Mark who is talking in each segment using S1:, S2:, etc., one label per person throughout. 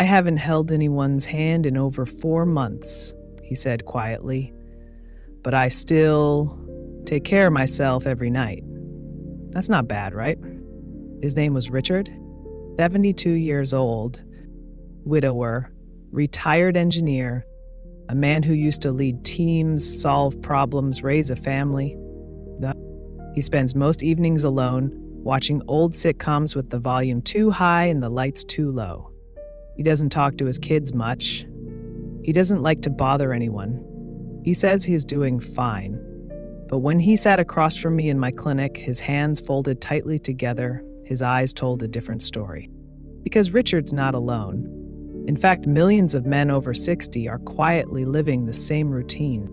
S1: haven't held anyone's hand in over 4 months, he said quietly, but I still take care of myself every night. That's not bad, right? His name was Richard, 72 years old, widower, retired engineer, a man who used to lead teams, solve problems, raise a family. He spends most evenings alone, watching old sitcoms with the volume too high and the lights too low. He doesn't talk to his kids much. He doesn't like to bother anyone. He says he's doing fine. But when he sat across from me in my clinic, his hands folded tightly together, his eyes told a different story. Because Richard's not alone. In fact, millions of men over 60 are quietly living the same routine.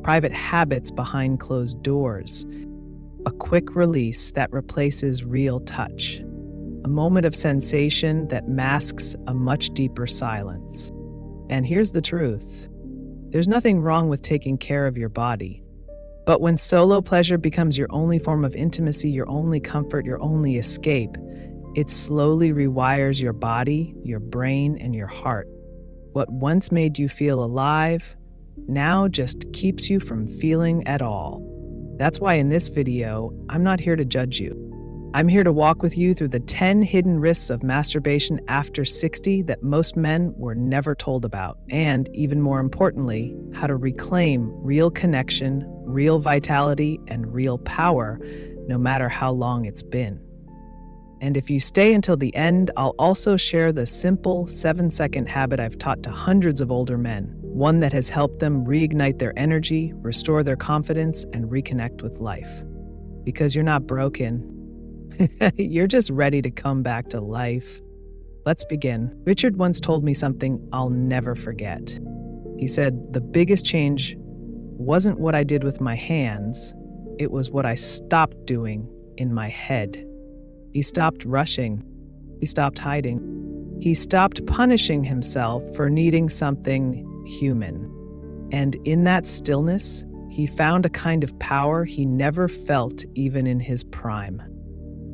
S1: Private habits behind closed doors. A quick release that replaces real touch. A moment of sensation that masks a much deeper silence. And here's the truth. There's nothing wrong with taking care of your body. But when solo pleasure becomes your only form of intimacy, your only comfort, your only escape, it slowly rewires your body, your brain, and your heart. What once made you feel alive, now just keeps you from feeling at all. That's why in this video, I'm not here to judge you. I'm here to walk with you through the 10 hidden risks of masturbation after 60 that most men were never told about. And even more importantly, how to reclaim real connection, real vitality, and real power, no matter how long it's been. And if you stay until the end, I'll also share the simple 7-second habit I've taught to hundreds of older men, one that has helped them reignite their energy, restore their confidence, and reconnect with life. Because you're not broken. You're just ready to come back to life. Let's begin. Richard once told me something I'll never forget. He said, the biggest change wasn't what I did with my hands, it was what I stopped doing in my head. He stopped rushing. He stopped hiding. He stopped punishing himself for needing something human. And in that stillness, he found a kind of power he never felt even in his prime.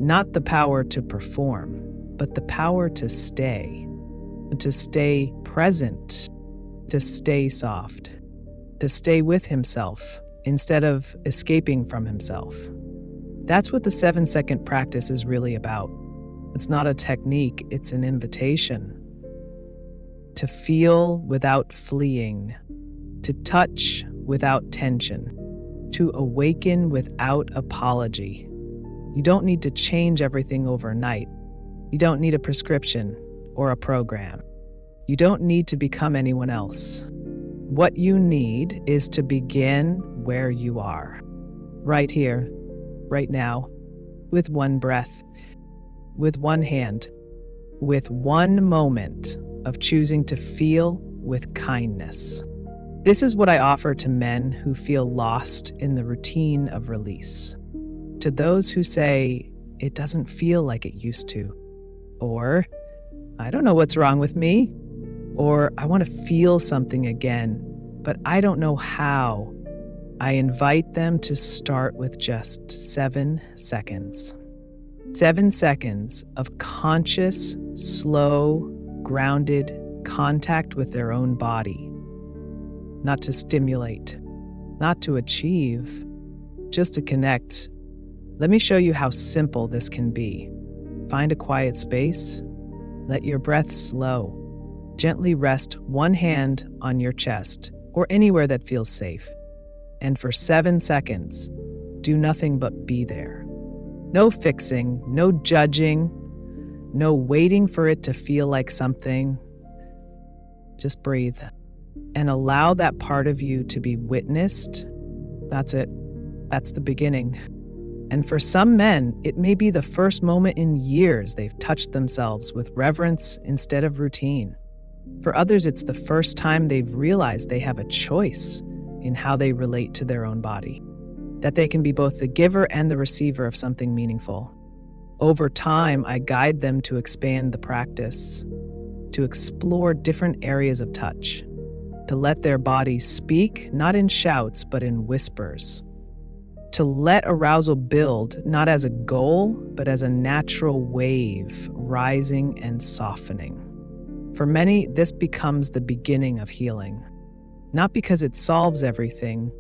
S1: Not the power to perform, but the power to stay present, to stay soft, to stay with himself instead of escaping from himself. That's what the 7-second practice is really about. It's not a technique, it's an invitation. To feel without fleeing, to touch without tension, to awaken without apology. You don't need to change everything overnight. You don't need a prescription or a program. You don't need to become anyone else. What you need is to begin where you are. Right here, right now, with one breath, with one hand, with one moment of choosing to feel with kindness. This is what I offer to men who feel lost in the routine of release. To those who say, it doesn't feel like it used to, or I don't know what's wrong with me, or I want to feel something again, but I don't know how. I invite them to start with just 7 seconds. 7 seconds of conscious, slow, grounded contact with their own body. Not to stimulate, not to achieve, just to connect. Let me show you how simple this can be. Find a quiet space. Let your breath slow. Gently rest one hand on your chest or anywhere that feels safe. And for 7 seconds, do nothing but be there. No fixing, no judging, no waiting for it to feel like something. Just breathe and allow that part of you to be witnessed. That's it. That's the beginning. And for some men, it may be the first moment in years they've touched themselves with reverence instead of routine. For others, it's the first time they've realized they have a choice in how they relate to their own body, that they can be both the giver and the receiver of something meaningful. Over time, I guide them to expand the practice, to explore different areas of touch, to let their bodies speak, not in shouts, but in whispers. To let arousal build, not as a goal, but as a natural wave, rising and softening. For many, this becomes the beginning of healing. Not because it solves everything,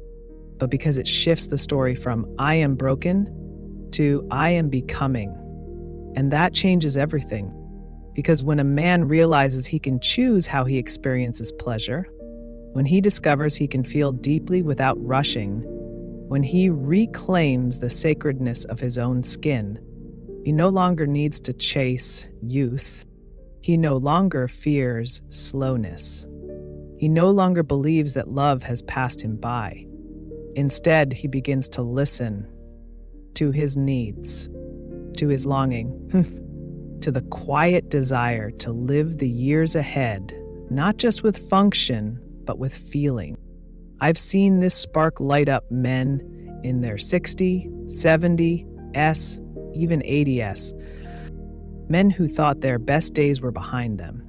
S1: but because it shifts the story from I am broken to I am becoming. And that changes everything. Because when a man realizes he can choose how he experiences pleasure, when he discovers he can feel deeply without rushing, when he reclaims the sacredness of his own skin, he no longer needs to chase youth. He no longer fears slowness. He no longer believes that love has passed him by. Instead, he begins to listen to his needs, to his longing, to the quiet desire to live the years ahead, not just with function, but with feeling. I've seen this spark light up men in their 60, 70s, even 80s. Men who thought their best days were behind them.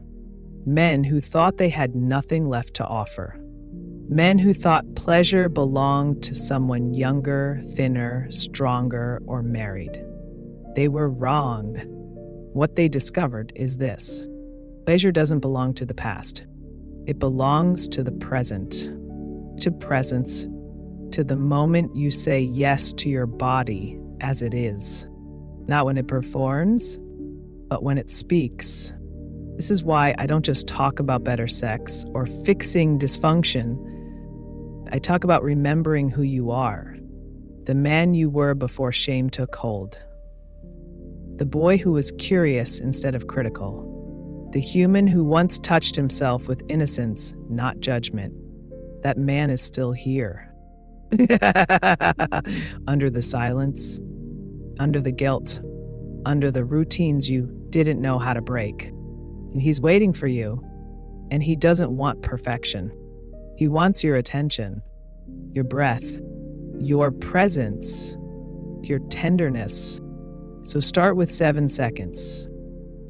S1: Men who thought they had nothing left to offer. Men who thought pleasure belonged to someone younger, thinner, stronger, or married. They were wrong. What they discovered is this: pleasure doesn't belong to the past. It belongs to the present, to presence, to the moment you say yes to your body as it is. Not when it performs, but when it speaks. This is why I don't just talk about better sex or fixing dysfunction. I talk about remembering who you are, the man you were before shame took hold, the boy who was curious instead of critical, the human who once touched himself with innocence, not judgment. That man is still here. Under the silence, under the guilt, under the routines you didn't know how to break. And he's waiting for you, and he doesn't want perfection. He wants your attention, your breath, your presence, your tenderness. So start with 7 seconds.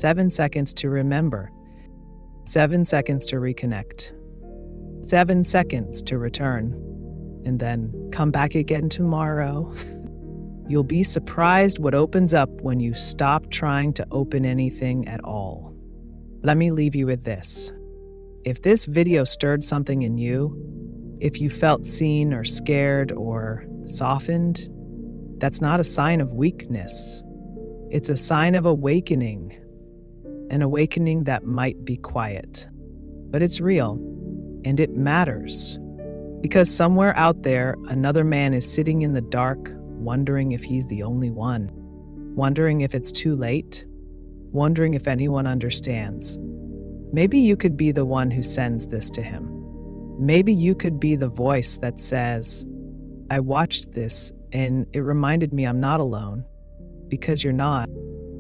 S1: 7 seconds to remember. 7 seconds to reconnect. 7 seconds to return. And then come back again tomorrow. You'll be surprised what opens up when you stop trying to open anything at all. Let me leave you with this. If this video stirred something in you, if you felt seen or scared or softened, that's not a sign of weakness. It's a sign of awakening, an awakening that might be quiet, but it's real, and it matters. Because somewhere out there, another man is sitting in the dark, wondering if he's the only one, wondering if it's too late, wondering if anyone understands. Maybe you could be the one who sends this to him. Maybe you could be the voice that says, I watched this and it reminded me I'm not alone. Because you're not.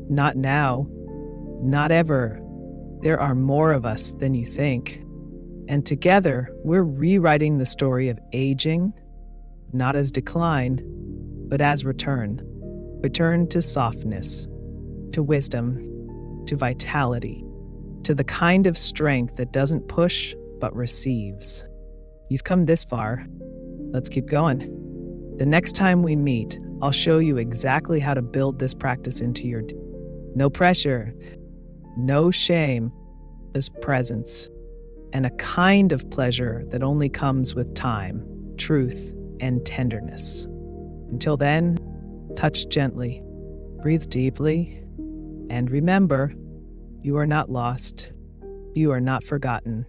S1: Not now. Not ever. There are more of us than you think. And together, we're rewriting the story of aging, not as decline, but as return. Return to softness, to wisdom, to vitality, to the kind of strength that doesn't push, but receives. You've come this far. Let's keep going. The next time we meet, I'll show you exactly how to build this practice into your day. No pressure, no shame, just presence, and a kind of pleasure that only comes with time, truth, and tenderness. Until then, touch gently, breathe deeply, and remember, you are not lost. You are not forgotten.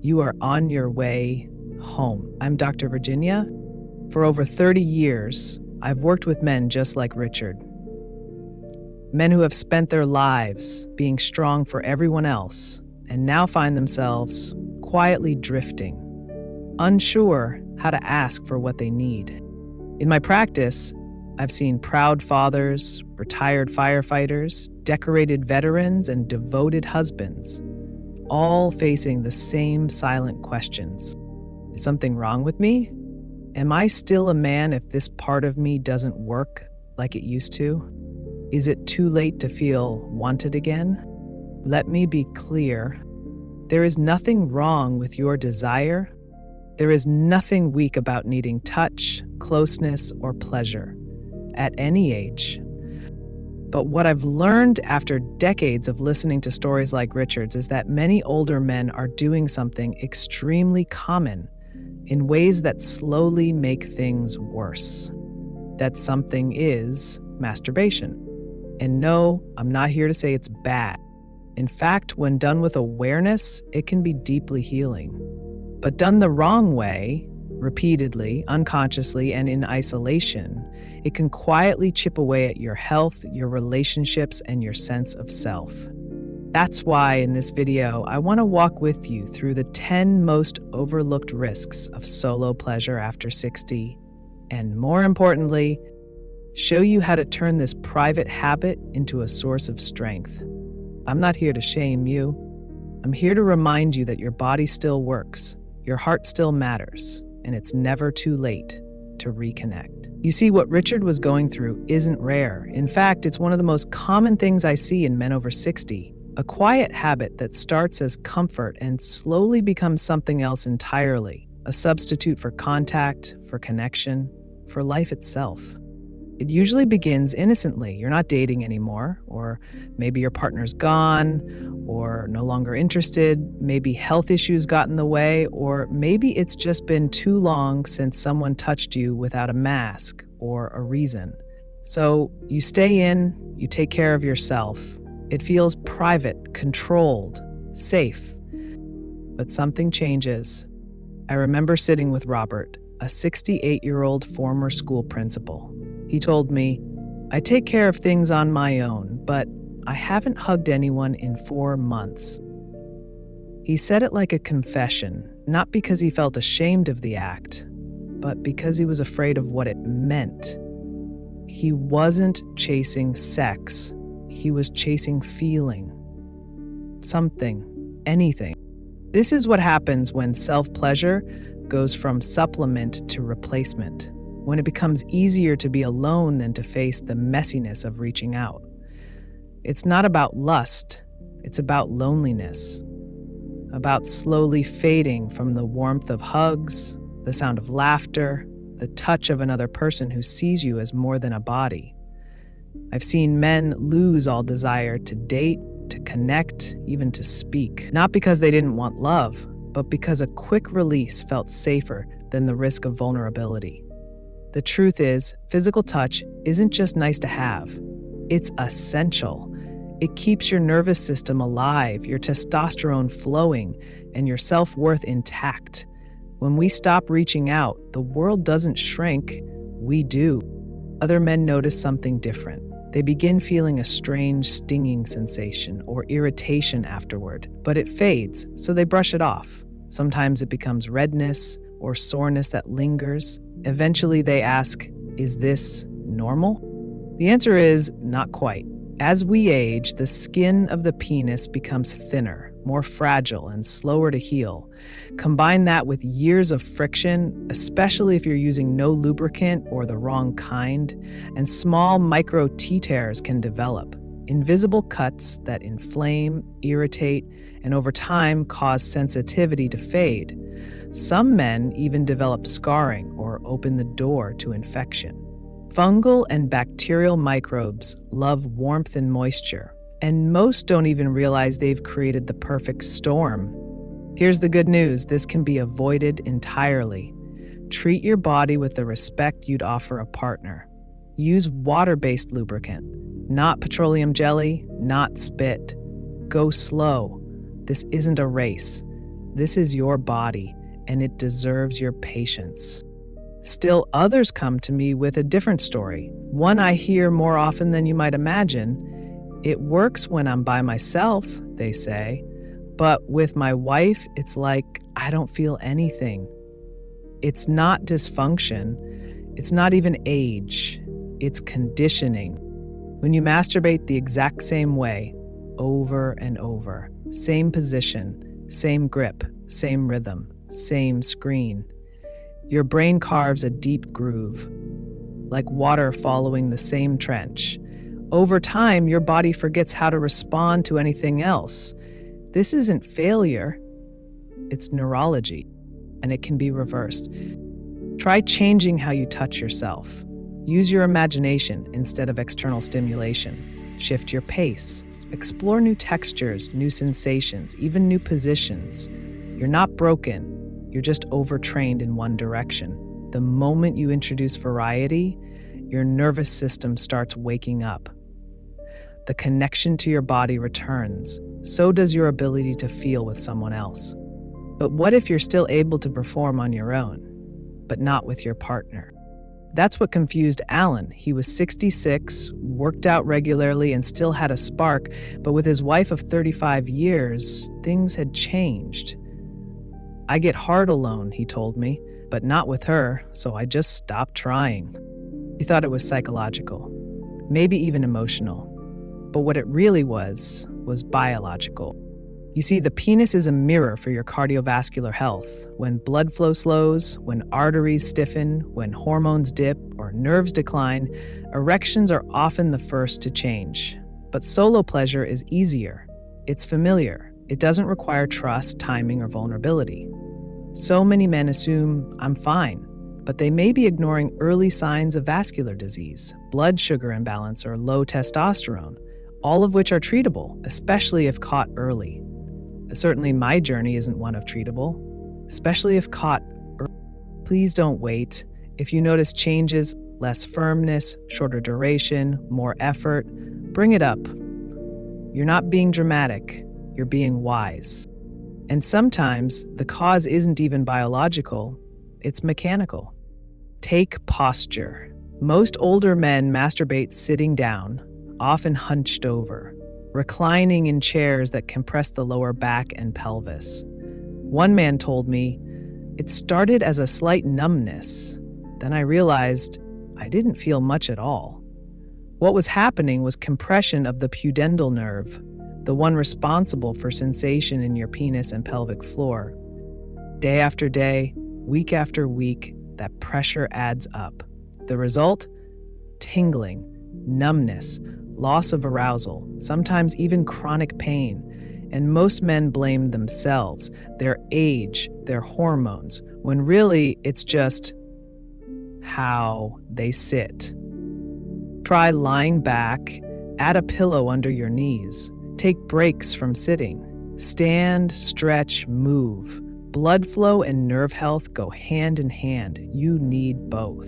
S1: You are on your way home. I'm Dr. Virginia. For over 30 years, I've worked with men just like Richard. Men who have spent their lives being strong for everyone else and now find themselves quietly drifting, unsure how to ask for what they need. In my practice, I've seen proud fathers, retired firefighters, decorated veterans, and devoted husbands, all facing the same silent questions. Is something wrong with me? Am I still a man if this part of me doesn't work like it used to? Is it too late to feel wanted again? Let me be clear. There is nothing wrong with your desire. There is nothing weak about needing touch, closeness, or pleasure at any age. But what I've learned after decades of listening to stories like Richard's is that many older men are doing something extremely common in ways that slowly make things worse. That something is masturbation. And no, I'm not here to say it's bad. In fact, when done with awareness, it can be deeply healing. But done the wrong way, repeatedly, unconsciously, and in isolation, it can quietly chip away at your health, your relationships, and your sense of self. That's why in this video, I want to walk with you through the 10 most overlooked risks of solo pleasure after 60, and more importantly, show you how to turn this private habit into a source of strength. I'm not here to shame you. I'm here to remind you that your body still works, your heart still matters, and it's never too late to reconnect. You see, what Richard was going through isn't rare. In fact, it's one of the most common things I see in men over 60. A quiet habit that starts as comfort and slowly becomes something else entirely, a substitute for contact, for connection, for life itself. It usually begins innocently. You're not dating anymore, or maybe your partner's gone, or no longer interested, maybe health issues got in the way, or maybe it's just been too long since someone touched you without a mask or a reason. So you stay in, you take care of yourself. It feels private, controlled, safe. But something changes. I remember sitting with Robert, a 68-year-old former school principal. He told me, "I take care of things on my own, but I haven't hugged anyone in 4 months." He said it like a confession, not because he felt ashamed of the act, but because he was afraid of what it meant. He wasn't chasing sex. He was chasing feeling. Something. Anything. This is what happens when self-pleasure goes from supplement to replacement, when it becomes easier to be alone than to face the messiness of reaching out. It's not about lust, it's about loneliness, about slowly fading from the warmth of hugs, the sound of laughter, the touch of another person who sees you as more than a body. I've seen men lose all desire to date, to connect, even to speak, not because they didn't want love, but because a quick release felt safer than the risk of vulnerability. The truth is, physical touch isn't just nice to have. It's essential. It keeps your nervous system alive, your testosterone flowing, and your self-worth intact. When we stop reaching out, the world doesn't shrink, we do. Other men notice something different. They begin feeling a strange stinging sensation or irritation afterward, but it fades, so they brush it off. Sometimes it becomes redness or soreness that lingers. Eventually they ask, is this normal? The answer is not quite. As we age, the skin of the penis becomes thinner, more fragile, and slower to heal. Combine that with years of friction, especially if you're using no lubricant or the wrong kind, and small micro T-tears can develop. Invisible cuts that inflame, irritate, and over time cause sensitivity to fade. Some men even develop scarring or open the door to infection. Fungal and bacterial microbes love warmth and moisture, and most don't even realize they've created the perfect storm. Here's the good news: this can be avoided entirely. Treat your body with the respect you'd offer a partner. Use water-based lubricant, not petroleum jelly, not spit. Go slow. This isn't a race. This is your body, and it deserves your patience. Still, others come to me with a different story, one I hear more often than you might imagine. It works when I'm by myself, they say, but with my wife, it's like I don't feel anything. It's not dysfunction. It's not even age. It's conditioning. When you masturbate the exact same way, over and over, same position, same grip, same rhythm, same screen, your brain carves a deep groove, like water following the same trench. Over time, your body forgets how to respond to anything else. This isn't failure, it's neurology, and it can be reversed. Try changing how you touch yourself. Use your imagination instead of external stimulation. Shift your pace. Explore new textures, new sensations, even new positions. You're not broken, you're just overtrained in one direction. The moment you introduce variety, your nervous system starts waking up. The connection to your body returns. So does your ability to feel with someone else. But what if you're still able to perform on your own, but not with your partner? That's what confused Alan. He was 66, worked out regularly, and still had a spark, but with his wife of 35 years, things had changed. I get hard alone, he told me, but not with her, so I just stopped trying. He thought it was psychological, maybe even emotional. But what it really was biological. You see, the penis is a mirror for your cardiovascular health. When blood flow slows, when arteries stiffen, when hormones dip or nerves decline, erections are often the first to change. But solo pleasure is easier. It's familiar. It doesn't require trust, timing, or vulnerability. So many men assume, I'm fine, but they may be ignoring early signs of vascular disease, blood sugar imbalance, or low testosterone, all of which are treatable, especially if caught early. Certainly my journey isn't one of treatable, especially if caught early. Please don't wait. If you notice changes, less firmness, shorter duration, more effort, bring it up. You're not being dramatic, you're being wise. And sometimes the cause isn't even biological, it's mechanical. Take posture. Most older men masturbate sitting down, often hunched over, reclining in chairs that compress the lower back and pelvis. One man told me, it started as a slight numbness. Then I realized I didn't feel much at all. What was happening was compression of the pudendal nerve, the one responsible for sensation in your penis and pelvic floor. Day after day, week after week, that pressure adds up. The result? Tingling, numbness, loss of arousal, sometimes even chronic pain. And most men blame themselves, their age, their hormones, when really it's just how they sit. Try lying back, add a pillow under your knees, take breaks from sitting, stand, stretch, move. Blood flow and nerve health go hand in hand. You need both.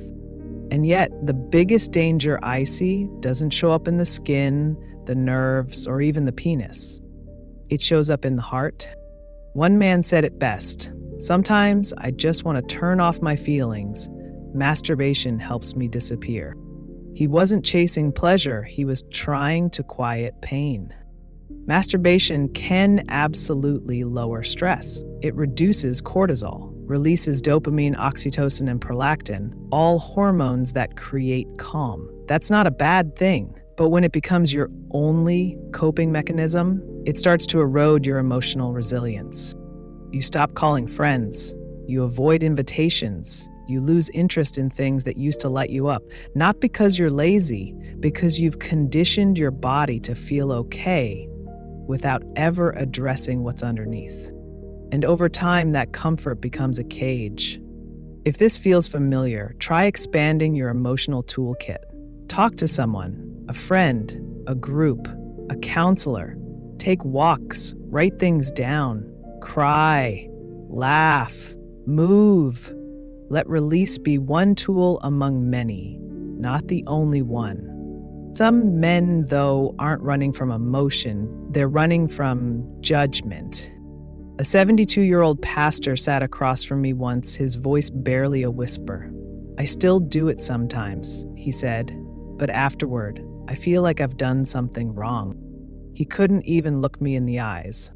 S1: And yet, the biggest danger I see doesn't show up in the skin, the nerves, or even the penis. It shows up in the heart. One man said it best, sometimes I just want to turn off my feelings. Masturbation helps me disappear. He wasn't chasing pleasure, he was trying to quiet pain. Masturbation can absolutely lower stress. It reduces cortisol, releases dopamine, oxytocin, and prolactin, all hormones that create calm. That's not a bad thing, but when it becomes your only coping mechanism, it starts to erode your emotional resilience. You stop calling friends, you avoid invitations, you lose interest in things that used to light you up, not because you're lazy, because you've conditioned your body to feel okay without ever addressing what's underneath. And over time, that comfort becomes a cage. If this feels familiar, try expanding your emotional toolkit. Talk to someone, a friend, a group, a counselor. Take walks, write things down, cry, laugh, move. Let release be one tool among many, not the only one. Some men, though, aren't running from emotion, they're running from judgment. A 72-year-old pastor sat across from me once, his voice barely a whisper. I still do it sometimes, he said, but afterward, I feel like I've done something wrong. He couldn't even look me in the eyes.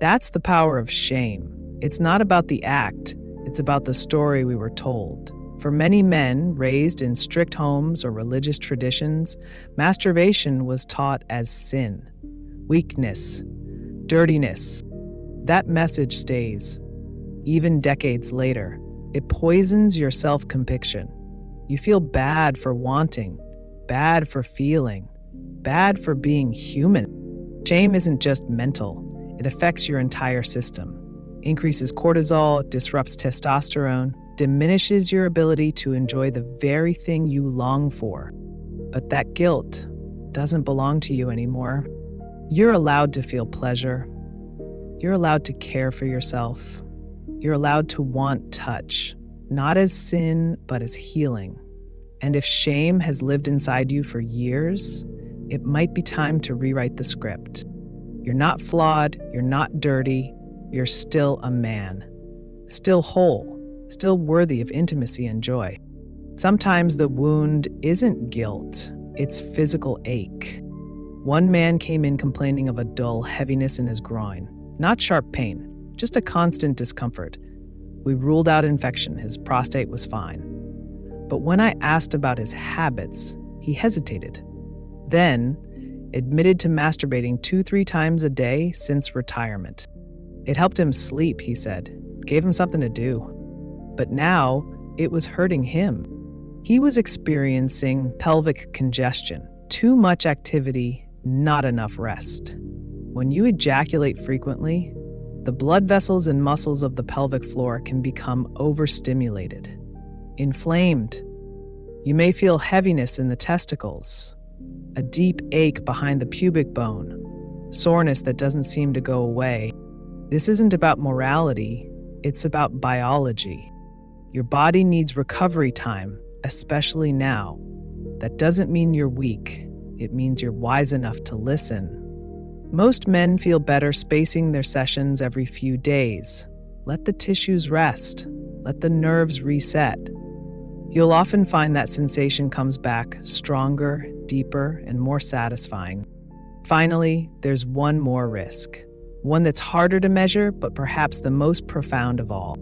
S1: That's the power of shame. It's not about the act, it's about the story we were told. For many men raised in strict homes or religious traditions, masturbation was taught as sin, weakness, dirtiness. That message stays. Even decades later, it poisons your self-conviction. You feel bad for wanting, bad for feeling, bad for being human. Shame isn't just mental, it affects your entire system. Increases cortisol, disrupts testosterone, diminishes your ability to enjoy the very thing you long for. But that guilt, doesn't belong to you anymore. You're allowed to feel pleasure. You're allowed to care for yourself. You're allowed to want touch, not as sin, but as healing. And if shame has lived inside you for years, it might be time to rewrite the script. You're not flawed, you're not dirty, you're still a man. Still whole, still worthy of intimacy and joy. Sometimes the wound isn't guilt, it's physical ache. One man came in complaining of a dull heaviness in his groin. Not sharp pain, just a constant discomfort. We ruled out infection, his prostate was fine. But when I asked about his habits, he hesitated. Then, admitted to masturbating 2-3 times a day since retirement. It helped him sleep, he said, gave him something to do. But now, it was hurting him. He was experiencing pelvic congestion, too much activity, not enough rest. When you ejaculate frequently, the blood vessels and muscles of the pelvic floor can become overstimulated, inflamed. You may feel heaviness in the testicles, a deep ache behind the pubic bone, soreness that doesn't seem to go away. This isn't about morality, it's about biology. Your body needs recovery time, especially now. That doesn't mean you're weak, it means you're wise enough to listen. Most men feel better spacing their sessions every few days. Let the tissues rest. Let the nerves reset. You'll often find that sensation comes back stronger, deeper, and more satisfying. Finally, there's one more risk. One that's harder to measure, but perhaps the most profound of all.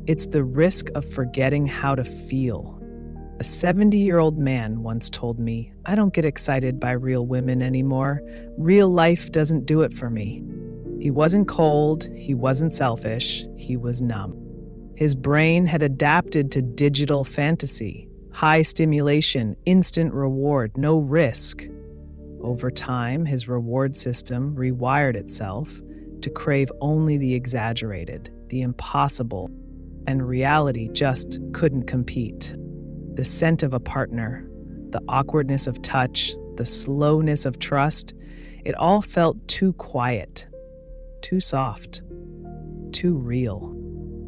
S1: It's the risk of forgetting how to feel. A 70-year-old man once told me, "I don't get excited by real women anymore. Real life doesn't do it for me." He wasn't cold, he wasn't selfish, he was numb. His brain had adapted to digital fantasy, high stimulation, instant reward, no risk. Over time, his reward system rewired itself to crave only the exaggerated, the impossible, and reality just couldn't compete. The scent of a partner, the awkwardness of touch, the slowness of trust, it all felt too quiet, too soft, too real.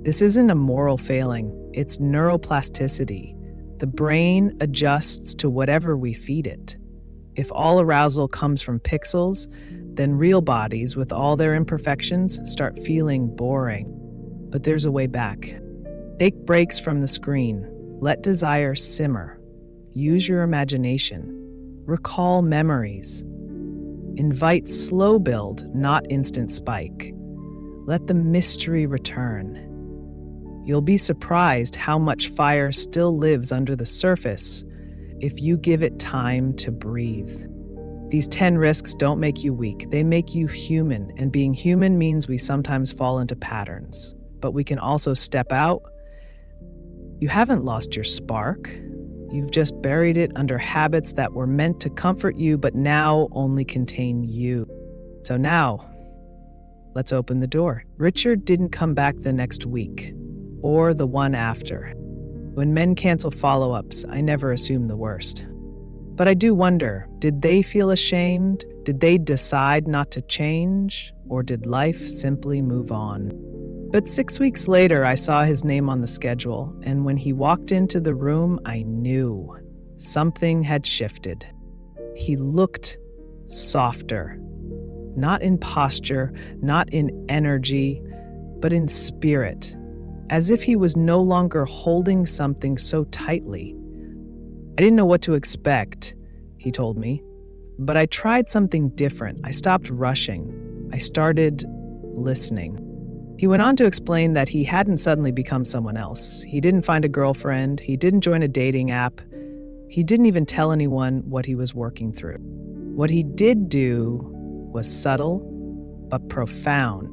S1: This isn't a moral failing, it's neuroplasticity. The brain adjusts to whatever we feed it. If all arousal comes from pixels, then real bodies, with all their imperfections, start feeling boring. But there's a way back. Take breaks from the screen. Let desire simmer. Use your imagination. Recall memories. Invite slow build, not instant spike. Let the mystery return. You'll be surprised how much fire still lives under the surface if you give it time to breathe. These 10 risks don't make you weak, they make you human, and being human means we sometimes fall into patterns. But we can also step out. You haven't lost your spark. You've just buried it under habits that were meant to comfort you, but now only contain you. So now, let's open the door. Richard didn't come back the next week, or the one after. When men cancel follow-ups, I never assume the worst. But I do wonder, did they feel ashamed? Did they decide not to change? Or did life simply move on? But 6 weeks later, I saw his name on the schedule, and when he walked into the room, I knew something had shifted. He looked softer, not in posture, not in energy, but in spirit, as if he was no longer holding something so tightly. I didn't know what to expect, he told me, but I tried something different. I stopped rushing. I started listening. He went on to explain that he hadn't suddenly become someone else. He didn't find a girlfriend. He didn't join a dating app. He didn't even tell anyone what he was working through. What he did do was subtle, but profound.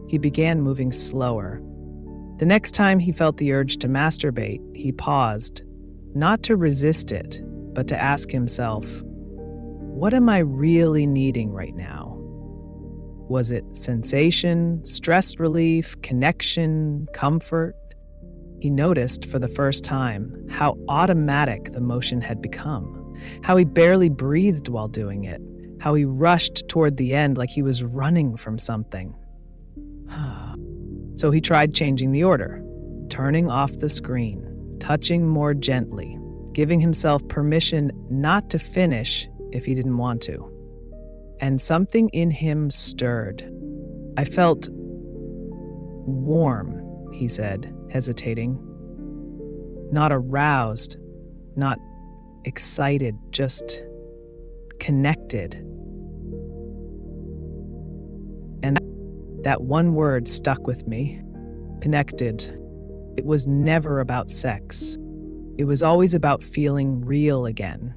S1: He began moving slower. The next time he felt the urge to masturbate, he paused, not to resist it, but to ask himself, what am I really needing right now? Was it sensation, stress relief, connection, comfort? He noticed for the first time how automatic the motion had become, how he barely breathed while doing it, how he rushed toward the end like he was running from something. So he tried changing the order, turning off the screen, touching more gently, giving himself permission not to finish if he didn't want to. And something in him stirred. I felt warm, he said, hesitating. Not aroused, not excited, just connected. And that one word stuck with me. Connected. It was never about sex. It was always about feeling real again.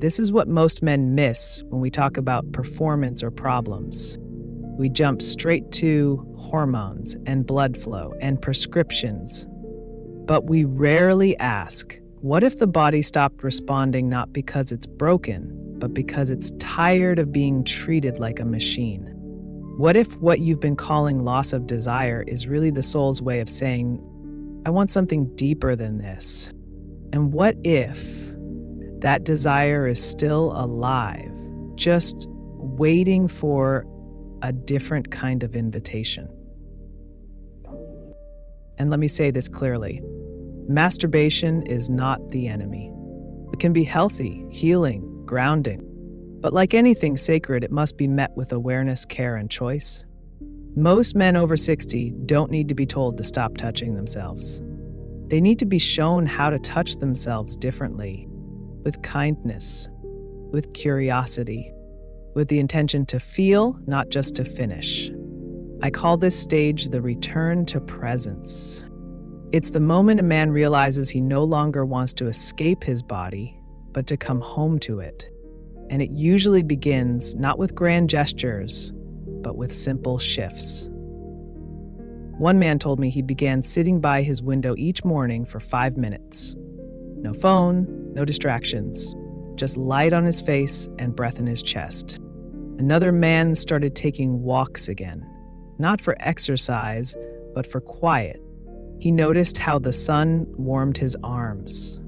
S1: This is what most men miss when we talk about performance or problems. We jump straight to hormones and blood flow and prescriptions. But we rarely ask, what if the body stopped responding not because it's broken, but because it's tired of being treated like a machine? What if what you've been calling loss of desire is really the soul's way of saying, I want something deeper than this? And what if that desire is still alive, just waiting for a different kind of invitation? And let me say this clearly. Masturbation is not the enemy. It can be healthy, healing, grounding. But like anything sacred, it must be met with awareness, care, and choice. Most men over 60 don't need to be told to stop touching themselves. They need to be shown how to touch themselves differently, with kindness, with curiosity, with the intention to feel, not just to finish. I call this stage the return to presence. It's the moment a man realizes he no longer wants to escape his body, but to come home to it. And it usually begins not with grand gestures, but with simple shifts. One man told me he began sitting by his window each morning for 5 minutes. No phone, no distractions, just light on his face and breath in his chest. Another man started taking walks again, not for exercise, but for quiet. He noticed how the sun warmed his arms,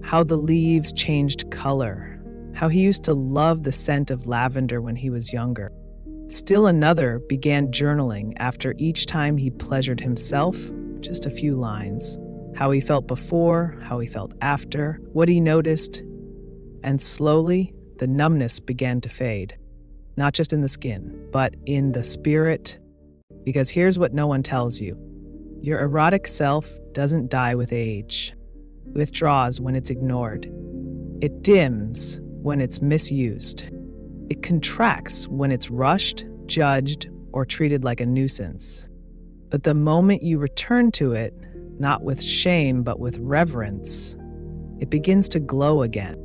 S1: how the leaves changed color, how he used to love the scent of lavender when he was younger. Still another began journaling after each time he pleasured himself, just a few lines. How he felt before, how he felt after, what he noticed. And slowly, the numbness began to fade. Not just in the skin, but in the spirit. Because here's what no one tells you. Your erotic self doesn't die with age. It withdraws when it's ignored. It dims when it's misused. It contracts when it's rushed, judged, or treated like a nuisance. But the moment you return to it, not with shame, but with reverence, it begins to glow again.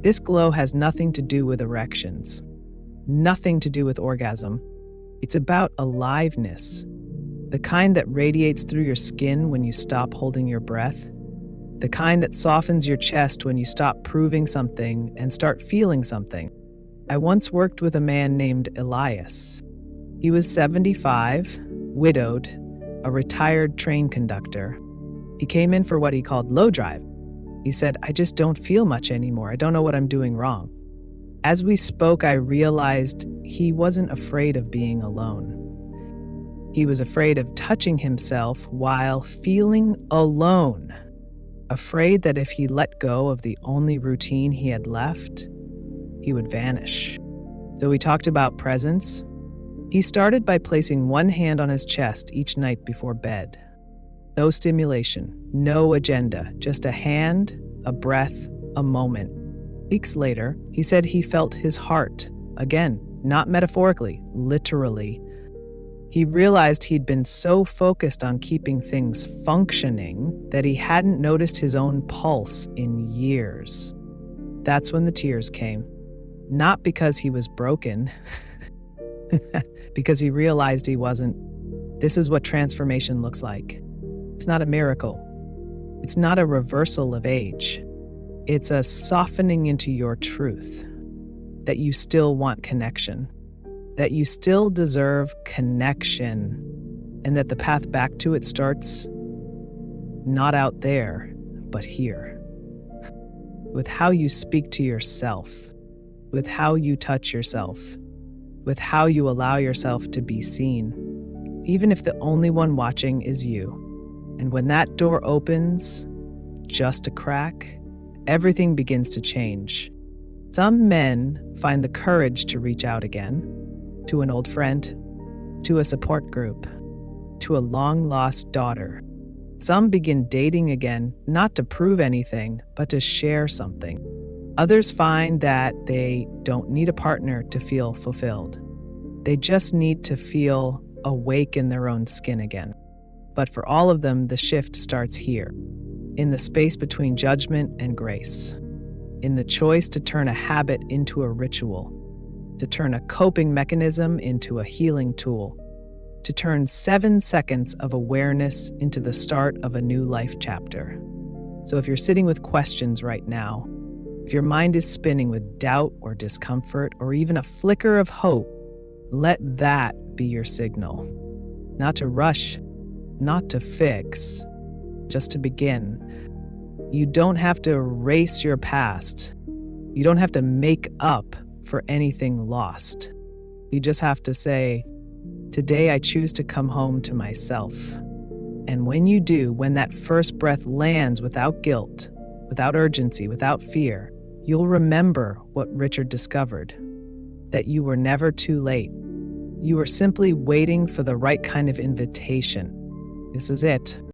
S1: This glow has nothing to do with erections, nothing to do with orgasm. It's about aliveness, the kind that radiates through your skin when you stop holding your breath, the kind that softens your chest when you stop proving something and start feeling something. I once worked with a man named Elias. He was 75, widowed, a retired train conductor. He came in for what he called low drive. He said, I just don't feel much anymore. I don't know what I'm doing wrong. As we spoke, I realized he wasn't afraid of being alone. He was afraid of touching himself while feeling alone. Afraid that if he let go of the only routine he had left, he would vanish. So we talked about presence. He started by placing one hand on his chest each night before bed. No stimulation, no agenda, just a hand, a breath, a moment. Weeks later, he said he felt his heart, again, not metaphorically, literally. He realized he'd been so focused on keeping things functioning that he hadn't noticed his own pulse in years. That's when the tears came. Not because he was broken, because he realized he wasn't. This is what transformation looks like. It's not a miracle. It's not a reversal of age. It's a softening into your truth, that you still want connection, that you still deserve connection, and that the path back to it starts not out there, but here. with how you speak to yourself, with how you touch yourself, with how you allow yourself to be seen, even if the only one watching is you. And when that door opens, just a crack, everything begins to change. Some men find the courage to reach out again, to an old friend, to a support group, to a long-lost daughter. Some begin dating again, not to prove anything, but to share something. Others find that they don't need a partner to feel fulfilled. They just need to feel awake in their own skin again. But for all of them, the shift starts here, in the space between judgment and grace, in the choice to turn a habit into a ritual, to turn a coping mechanism into a healing tool, to turn 7 seconds of awareness into the start of a new life chapter. So if you're sitting with questions right now, if your mind is spinning with doubt or discomfort or even a flicker of hope, let that be your signal. Not to rush, not to fix, just to begin. You don't have to erase your past. You don't have to make up for anything lost. You just have to say, today I choose to come home to myself. And when you do, when that first breath lands without guilt, without urgency, without fear, you'll remember what Richard discovered, that you were never too late. You were simply waiting for the right kind of invitation. This is it.